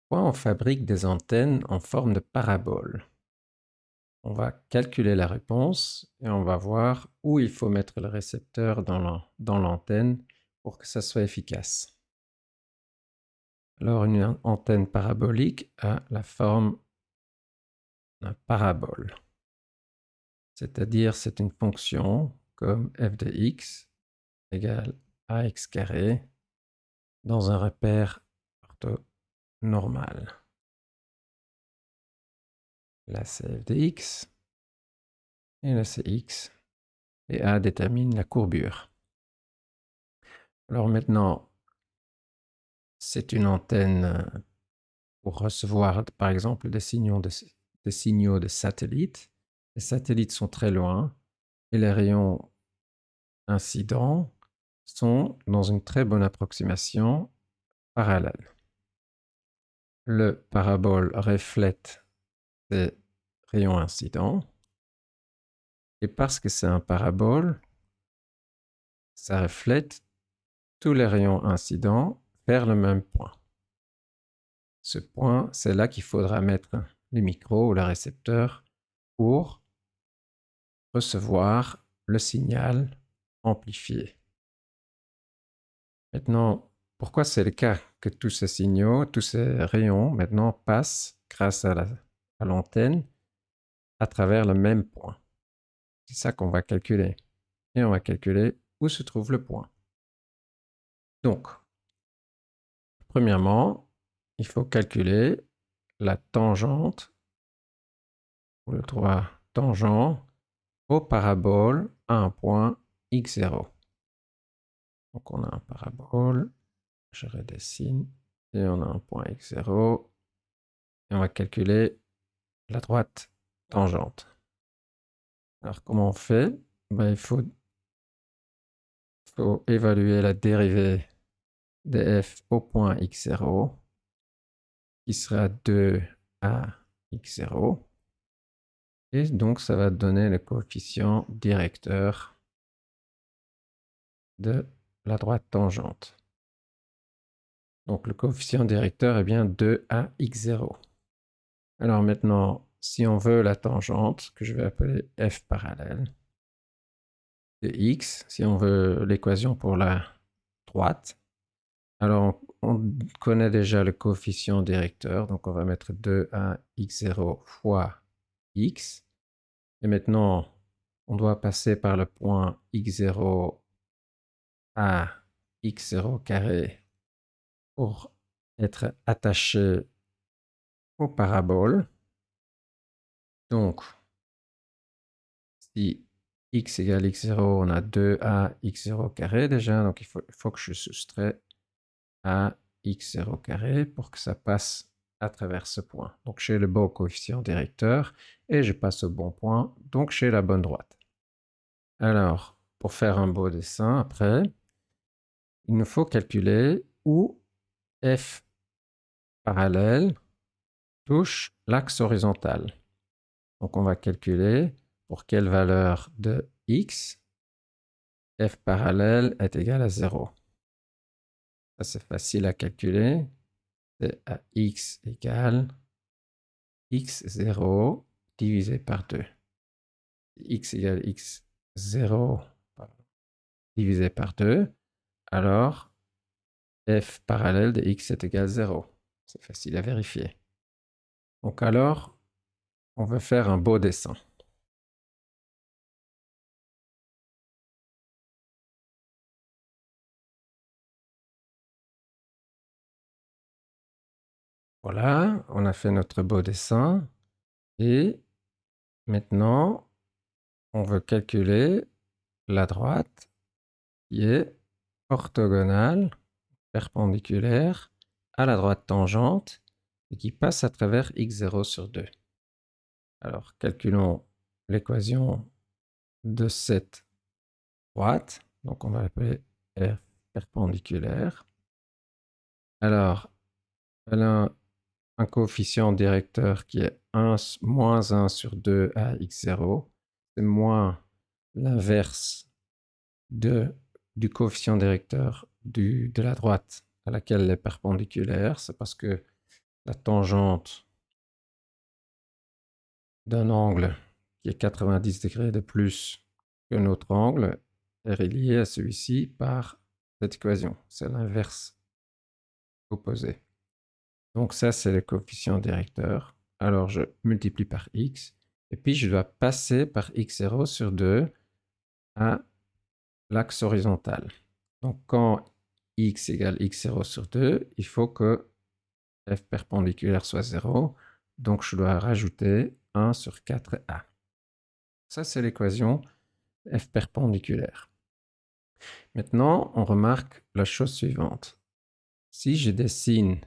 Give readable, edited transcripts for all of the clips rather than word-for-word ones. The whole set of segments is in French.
Pourquoi on fabrique des antennes en forme de parabole? On va calculer la réponse et on va voir où il faut mettre le récepteur dans l'antenne pour que ça soit efficace. Alors une antenne parabolique a la forme d'un parabole, c'est-à-dire c'est une fonction comme f de x égale ax carré dans un repère orthonormal. Là c'est f de x et là c'est x et a détermine la courbure. Alors maintenant, c'est une antenne pour recevoir, par exemple, des signaux de satellites. Les satellites sont très loin et les rayons incidents sont dans une très bonne approximation parallèle. Le parabole reflète ces rayons incidents et parce que c'est un parabole, ça reflète tous les rayons incidents vers le même point. Ce point, c'est là qu'il faudra mettre les micros ou le récepteur pour recevoir le signal amplifié. Maintenant, pourquoi c'est le cas que tous ces signaux, tous ces rayons maintenant passent grâce à l'antenne à travers le même point? C'est ça qu'on va calculer. Et on va calculer où se trouve le point. Donc, premièrement, il faut calculer la tangente ou le droit tangent au parabole à un point x0. Donc on a un parabole, je redessine, et on a un point x0, et on va calculer la droite tangente. Alors comment on fait? Il faut évaluer la dérivée de f au point x0, qui sera 2a x0, et donc ça va donner le coefficient directeur de la droite tangente. Donc le coefficient directeur est bien 2a x0. Alors maintenant, si on veut la tangente, que je vais appeler f parallèle, de x, si on veut l'équation pour la droite, alors on connaît déjà le coefficient directeur, donc on va mettre 2a x0 fois x. Et maintenant, on doit passer par le point x0 à x0 carré pour être attaché au parabole. Donc, si x égale x0, on a 2a x0 carré déjà, donc il faut que je soustrais à x0 carré pour que ça passe à travers ce point. Donc j'ai le bon coefficient directeur et je passe au bon point, donc j'ai la bonne droite. Alors, pour faire un beau dessin après, il nous faut calculer où f parallèle touche l'axe horizontal. Donc on va calculer pour quelle valeur de x f parallèle est égal à 0. Ça c'est facile à calculer. C'est à x égale x0 divisé par 2. X égale x0 divisé par 2. Alors f parallèle de x est égal à 0. C'est facile à vérifier. Donc alors, on veut faire un beau dessin. Voilà, on a fait notre beau dessin. Et maintenant, on veut calculer la droite qui est orthogonale, perpendiculaire à la droite tangente et qui passe à travers x0 sur 2. Alors, calculons l'équation de cette droite. Donc, on va l'appeler R perpendiculaire. Alors, elle a un coefficient directeur qui est moins 1 sur 2 à x0. C'est moins l'inverse du coefficient directeur de la droite à laquelle elle est perpendiculaire. C'est parce que la tangente d'un angle qui est 90 degrés de plus que notre angle est relié à celui-ci par cette équation. C'est l'inverse opposé. Donc ça, c'est le coefficient directeur. Alors je multiplie par x, et puis je dois passer par x0 sur 2 à l'axe horizontal. Donc quand x égale x0 sur 2, il faut que f perpendiculaire soit 0. Donc je dois rajouter 1 sur 4a. Ça, c'est l'équation f perpendiculaire. Maintenant, on remarque la chose suivante. Si je dessine,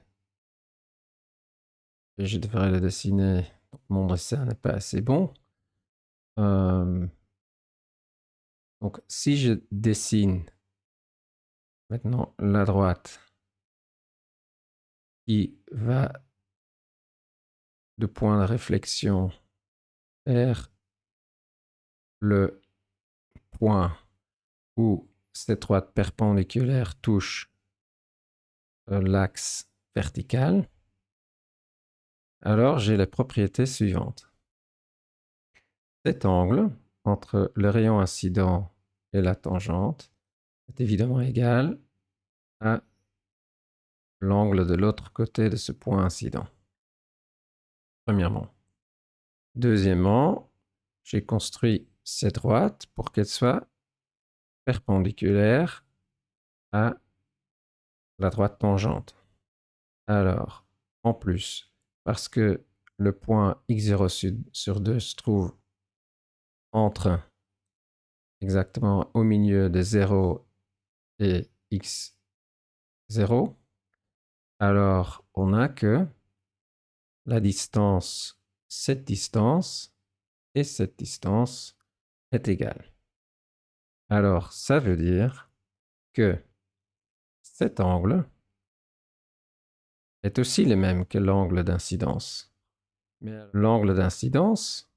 et je devrais le dessiner, mon dessin n'est pas assez bon. Donc si je dessine maintenant la droite qui va de point de réflexion vers le point où cette droite perpendiculaire touche l'axe vertical, alors j'ai les propriétés suivantes. Cet angle entre le rayon incident et la tangente est évidemment égal à l'angle de l'autre côté de ce point incident. Premièrement. Deuxièmement, j'ai construit cette droite pour qu'elle soit perpendiculaire à la droite tangente. Alors, en plus, parce que le point x0 sur 2 se trouve entre exactement au milieu de 0 et x0, alors on a que la distance, cette distance et cette distance est égale. Alors, ça veut dire que cet angle est aussi le même que l'angle d'incidence. Mais l'angle d'incidence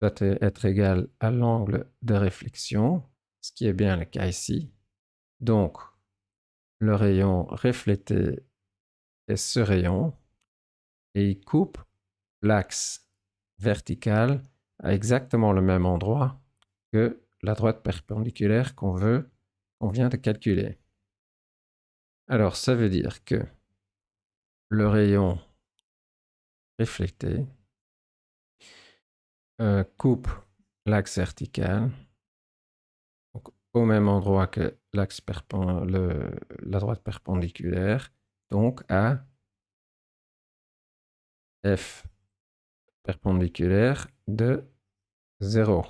doit être égal à l'angle de réflexion, ce qui est bien le cas ici. Donc, le rayon reflété est ce rayon et il coupe l'axe vertical à exactement le même endroit que la droite perpendiculaire qu'on vient de calculer. Alors, ça veut dire que le rayon reflété coupe l'axe vertical donc, au même endroit que la droite perpendiculaire, donc à f perpendiculaire de 0.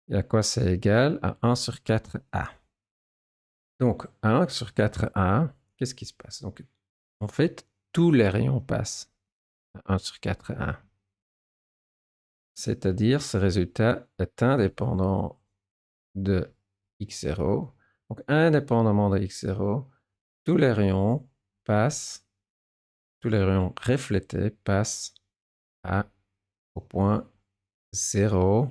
Et à quoi c'est égal? À 1 sur 4a. Donc, à 1 sur 4a, qu'est-ce qui se passe? Donc, en fait, tous les rayons passent à 1 sur 4a. C'est-à-dire, ce résultat est indépendant de x0. Donc, indépendamment de x0, tous les rayons reflétés passent au point 0,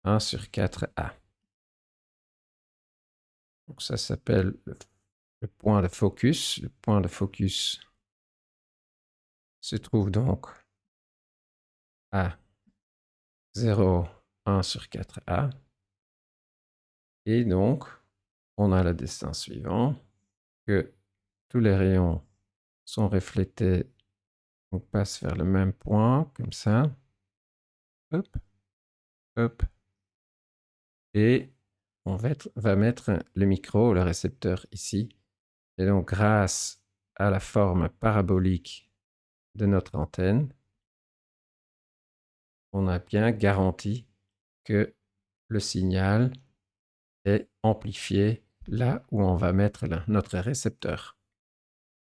1 sur 4a. Donc, ça s'appelle le point de focus. Le point de focus se trouve donc à 0, 1 sur 4a. Et donc, on a le dessin suivant, que tous les rayons sont reflétés, on passe vers le même point, comme ça. Hop, hop. Et on va mettre le micro, le récepteur ici. Et donc, grâce à la forme parabolique de notre antenne, on a bien garanti que le signal est amplifié là où on va mettre notre récepteur.